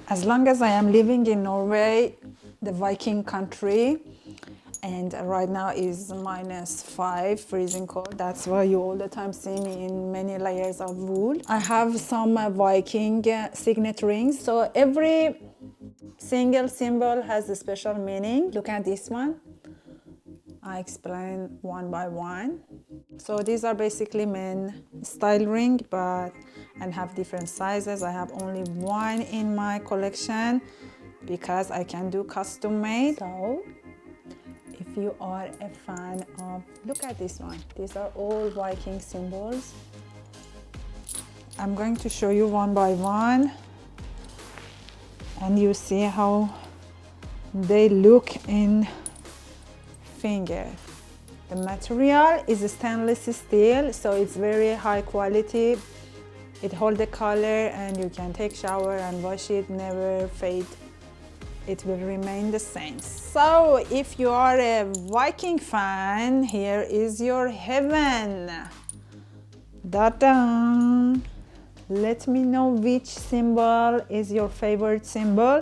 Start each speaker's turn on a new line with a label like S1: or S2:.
S1: As long as I am living in Norway, the Viking country, and right now is -5 freezing cold. That's why you all the time see me in many layers of wool. I have some Viking signet rings. So every single symbol has a special meaning. Look at this one. I explain one by one. So these are basically men style ring, but and have different sizes. I have only one in my collection because I can do custom made. So if you are a fan of, look at this one. These are all Viking symbols. I'm going to show you one by one, and you see how they look in finger. The material is stainless steel, so it's very high quality. It holds the color and you can take shower and wash it, never fade. It will remain the same. So if you are a Viking fan, here is your heaven. Da-da! Let me know which symbol is your favorite symbol.